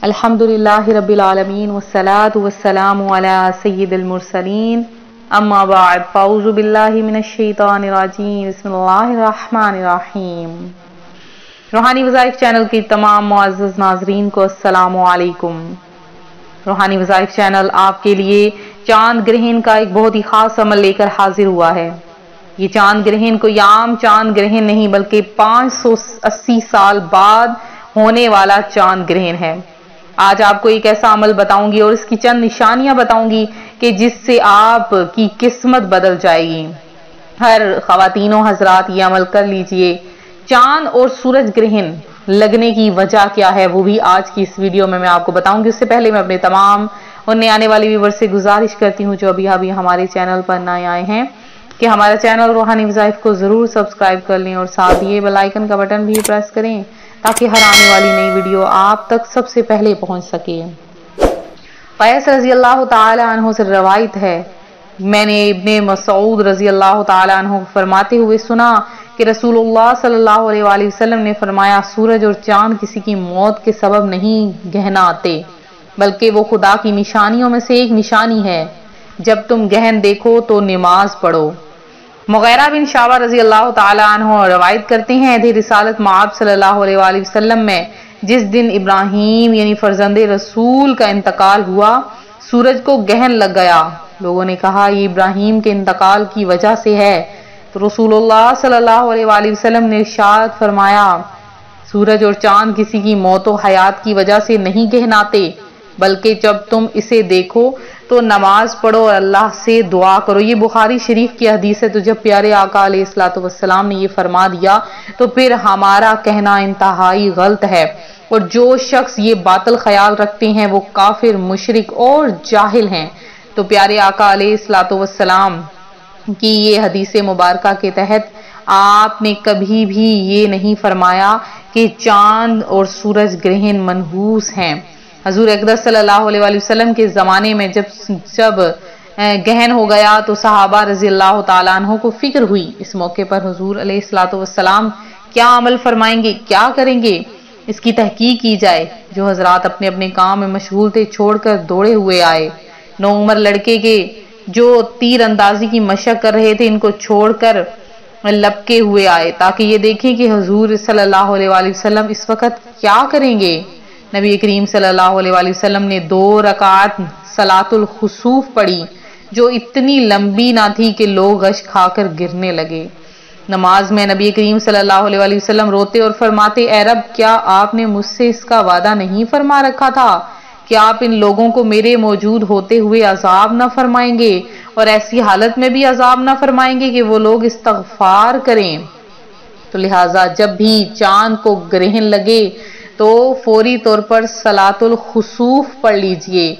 الحمدللہ رب العالمین والصلاة والسلام علی سید المرسلین اما بعد فاعوذ باللہ من الشیطان الرجیم بسم اللہ الرحمن الرحیم۔ روحانی وظائف چینل کی تمام معزز ناظرین کو السلام علیکم۔ روحانی وظائف چینل آپ کے لیے چاند گرہن کا ایک بہت ہی خاص عمل لے کر حاضر ہوا ہے۔ یہ چاند گرہن کوئی عام چاند گرہن نہیں بلکہ 580 سال بعد ہونے والا چاند گرہن ہے۔ آج آپ کو ایک ایسا عمل بتاؤں گی اور اس کی چند نشانیاں بتاؤں گی کہ جس سے آپ کی قسمت بدل جائے گی۔ ہر خواتین و حضرات یہ عمل کر لیجئے۔ چاند اور سورج گرہن لگنے کی وجہ کیا ہے وہ بھی آج کی اس ویڈیو میں آپ کو بتاؤں گی۔ اس سے پہلے میں اپنے تمام اور نئے آنے والے ویور سے گزارش کرتی ہوں جو ابھی ہمارے چینل پر نئے آئے ہیں کہ ہمارا چینل روحانی وظائف کو ضرور سبسکرائب کر لیں اور ساتھ یہ بیل آئیکن کا بٹن بھی پریس کریں تاکہ ہر آنے والی نئی ویڈیو آپ تک سب سے پہلے پہنچ سکے۔ قیس رضی اللہ تعالی عنہ سے روایت ہے، میں نے ابن مسعود رضی اللہ تعالی عنہ فرماتے ہوئے سنا کہ رسول اللہ صلی اللہ علیہ وآلہ وسلم نے فرمایا، سورج اور چاند کسی کی موت کے سبب نہیں گہناتے بلکہ وہ خدا کی نشانیوں میں سے ایک نشانی ہے۔ جب تم گہن دیکھو تو نماز پڑھو۔ مغیرہ بن شعبہ رضی اللہ تعالی عنہ روایت کرتے ہیں، رسالت مآب صلی اللہ علیہ وآلہ وسلم میں جس دن ابراہیم یعنی فرزند رسول کا انتقال ہوا، سورج کو گہن لگ گیا۔ لوگوں نے کہا یہ ابراہیم کے انتقال کی وجہ سے ہے، تو رسول اللہ صلی اللہ علیہ وآلہ وسلم نے ارشاد فرمایا، سورج اور چاند کسی کی موت و حیات کی وجہ سے نہیں گہناتے بلکہ جب تم اسے دیکھو تو نماز پڑھو اور اللہ سے دعا کرو۔ یہ بخاری شریف کی حدیث ہے۔ تو جب پیارے آقا علیہ الصلوۃ والسلام نے یہ فرما دیا تو پھر ہمارا کہنا انتہائی غلط ہے، اور جو شخص یہ باطل خیال رکھتے ہیں وہ کافر، مشرک اور جاہل ہیں۔ تو پیارے آقا علیہ الصلوۃ والسلام کی یہ حدیث مبارکہ کے تحت آپ نے کبھی بھی یہ نہیں فرمایا کہ چاند اور سورج گرہن منحوس ہیں۔ حضور اقدس صلی اللہ علیہ وآلہ وسلم کے زمانے میں جب گہن ہو گیا تو صحابہ رضی اللہ تعالیٰ عنہ کو فکر ہوئی۔ اس موقع پر حضور علیہ الصلوۃ والسلام کیا عمل فرمائیں گے، کیا کریں گے، اس کی تحقیق کی جائے۔ جو حضرات اپنے اپنے کام میں مشغول تھے چھوڑ کر دوڑے ہوئے آئے۔ نوعمر لڑکے کے جو تیر اندازی کی مشق کر رہے تھے ان کو چھوڑ کر لپکے ہوئے آئے تاکہ یہ دیکھیں کہ حضور صلی اللہ علیہ وآلہ وسلم اس وقت کیا کریں گے۔ نبی کریم صلی اللہ علیہ وآلہ وسلم نے 2 رکعت صلاۃ الخسوف پڑھی جو اتنی لمبی نہ تھی کہ لوگ غش کھا کر گرنے لگے۔ نماز میں نبی کریم صلی اللہ علیہ وآلہ وسلم روتے اور فرماتے، اے رب کیا آپ نے مجھ سے اس کا وعدہ نہیں فرما رکھا تھا کہ آپ ان لوگوں کو میرے موجود ہوتے ہوئے عذاب نہ فرمائیں گے اور ایسی حالت میں بھی عذاب نہ فرمائیں گے کہ وہ لوگ استغفار کریں۔ تو لہٰذا جب بھی چاند کو گرہن لگے تو فوری طور پر صلاۃ الخسوف پڑھ لیجئے۔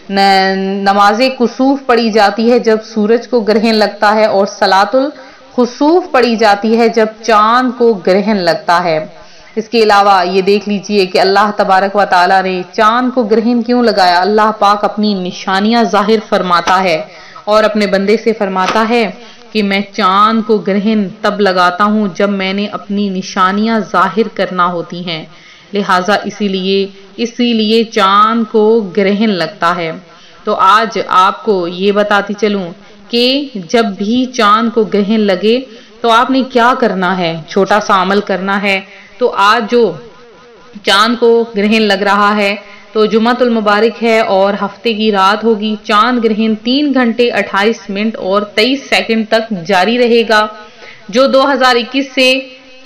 نماز کسوف پڑھی جاتی ہے جب سورج کو گرہن لگتا ہے اور صلاۃ الخسوف پڑھی جاتی ہے جب چاند کو گرہن لگتا ہے۔ اس کے علاوہ یہ دیکھ لیجئے کہ اللہ تبارک و تعالیٰ نے چاند کو گرہن کیوں لگایا۔ اللہ پاک اپنی نشانیاں ظاہر فرماتا ہے اور اپنے بندے سے فرماتا ہے کہ میں چاند کو گرہن تب لگاتا ہوں جب میں نے اپنی نشانیاں ظاہر کرنا ہوتی ہیں، لہٰذا اسی لیے چاند کو گرہن لگتا ہے۔ تو آج آپ کو یہ بتاتی چلوں کہ جب بھی چاند کو گرہن لگے تو آپ نے کیا کرنا ہے، چھوٹا سا عمل کرنا ہے۔ تو آج جو چاند کو گرہن لگ رہا ہے تو جمعۃ المبارک ہے اور ہفتے کی رات ہوگی۔ چاند گرہن 3 گھنٹے 28 منٹ اور 23 سیکنڈ تک جاری رہے گا، جو 2021 سے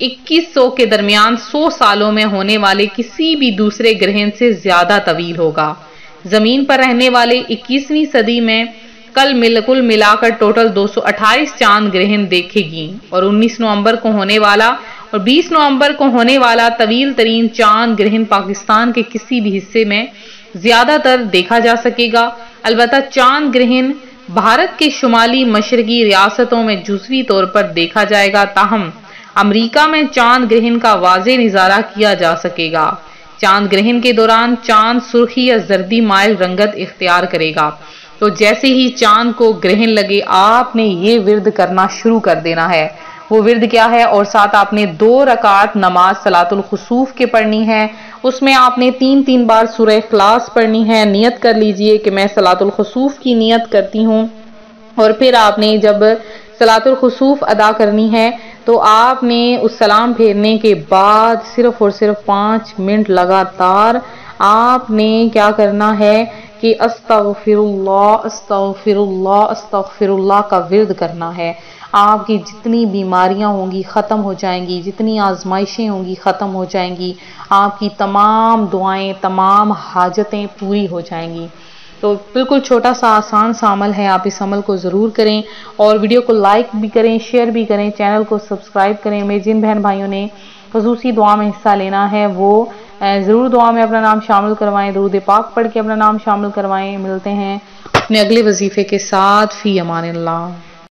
2100 کے درمیان 100 سالوں میں ہونے والے کسی بھی دوسرے گرہن سے زیادہ طویل ہوگا۔ زمین پر رہنے والے 21ویں صدی میں کل ملا کر ٹوٹل 228 چاند گرہن دیکھے گی، اور 19 نومبر کو ہونے والا اور 20 نومبر کو ہونے والا طویل ترین چاند گرہن پاکستان کے کسی بھی حصے میں زیادہ تر دیکھا جا سکے گا۔ البتہ چاند گرہن بھارت کے شمالی مشرقی ریاستوں میں جزوی طور پر دیکھا جائے گا، تاہم امریکہ میں چاند گرہن کا واضح نظارہ کیا جا سکے گا۔ چاند گرہن کے دوران چاند سرخی یا زردی مائل رنگت اختیار کرے گا۔ تو جیسے ہی چاند کو گرہن لگے آپ نے یہ ورد کرنا شروع کر دینا ہے، وہ ورد کیا ہے، اور ساتھ آپ نے 2 رکعت نماز صلاۃ الخسوف کے پڑھنی ہے۔ اس میں آپ نے 3 بار سورہ اخلاص پڑھنی ہے۔ نیت کر لیجئے کہ میں صلاۃ الخسوف کی نیت کرتی ہوں، اور پھر آپ نے جب صلاۃ الخسوف ادا کرنی ہے تو آپ نے اس سلام پھیرنے کے بعد صرف اور صرف 5 منٹ لگاتار آپ نے کیا کرنا ہے کہ استغفر اللہ استغفر اللہ استغفر اللہ کا ورد کرنا ہے۔ آپ کی جتنی بیماریاں ہوں گی ختم ہو جائیں گی، جتنی آزمائشیں ہوں گی ختم ہو جائیں گی، آپ کی تمام دعائیں، تمام حاجتیں پوری ہو جائیں گی۔ تو بالکل چھوٹا سا آسان سا عمل ہے، آپ اس عمل کو ضرور کریں، اور ویڈیو کو لائک بھی کریں، شیئر بھی کریں، چینل کو سبسکرائب کریں۔ میرے جن بہن بھائیوں نے خصوصی دعا میں حصہ لینا ہے وہ ضرور دعا میں اپنا نام شامل کروائیں، درود پاک پڑھ کے اپنا نام شامل کروائیں۔ ملتے ہیں اپنے اگلے وظیفے کے ساتھ، فی امان اللہ۔